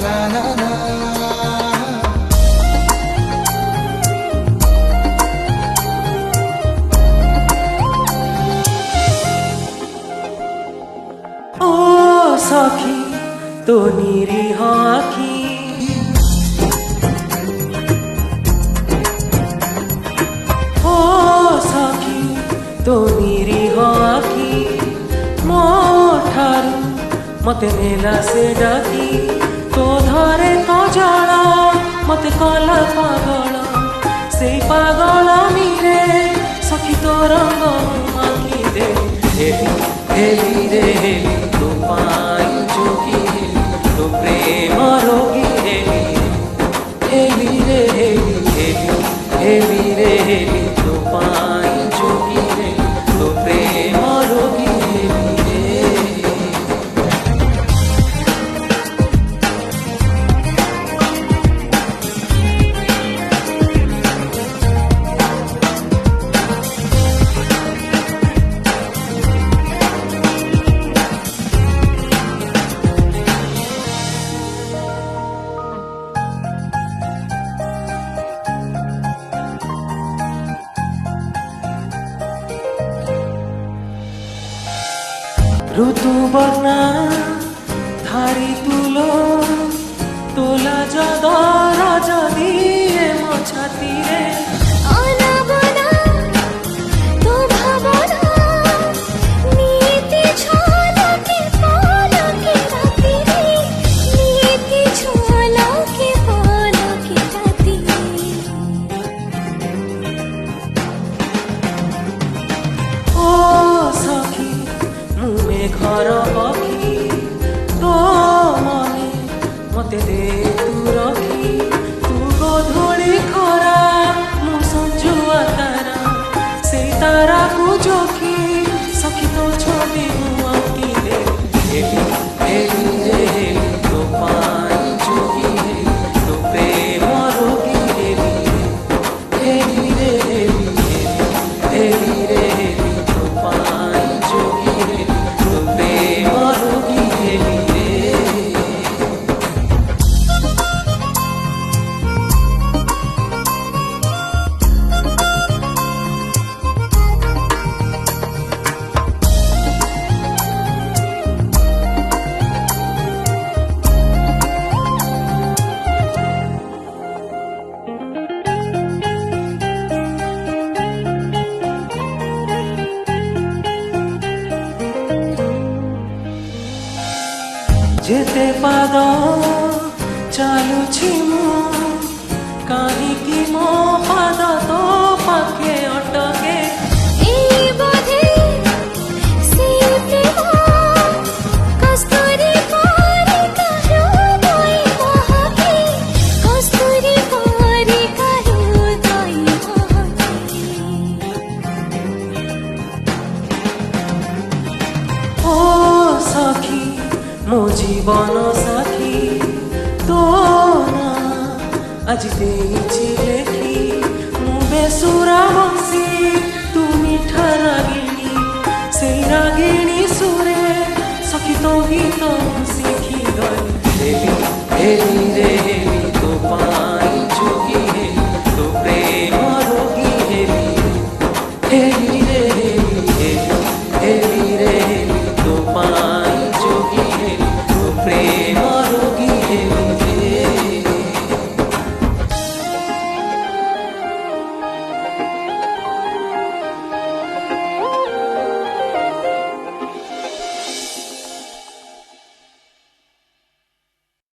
ला ला ला। ओ सखी तो निरीह आखी ओ सखी तो निरीह आखी मो ठारू मते नेला से डाकी तो धरे तो जड़ा मते कला पागल से पागल मीरे सखी तो रंग आखी दे हेली रे हेली तो पाई जोगी तो प्रेम रोगी हेली रे हेली हेली हेली रे हेली तो पाई जोगी तो प्रेम रोगी हेली रे। ऋतु बर्ना धारी तुलो तोला जदर जदी मो छाती रे अनाबना तो भावना नीति छोला के पालो के राती रे नीति छोला के पालो के राती ओ सखी मुमे घर पखी तो मने मते दे तू रखी तू गोधूली खरा मु संजुआ तारा से तारा को जोखी सखी तो छवि मु आकी दे हेली हेली रे हेली तो पाई जोगी हेली तो प्रेम रोगी हेली हेली रे हेली हेली रे हेली तो पाई जोगी हेली तो प्रेम रोगी हेली रे। जेते पाद चालुछि मु काहीकि मो पाद तो पाखे अटके ए बोधे से प्रेम कस्तूरी पारी करो दोई महके कस्तूरी पारी करो दोई महके ओ सखी मो जीवन साखी तो ना आज देछि लेखी मु बेसुरा बंसी तू मीठा रागिणी से रागिणी सुरे सखी तो गीत शिखी गई हेली हेली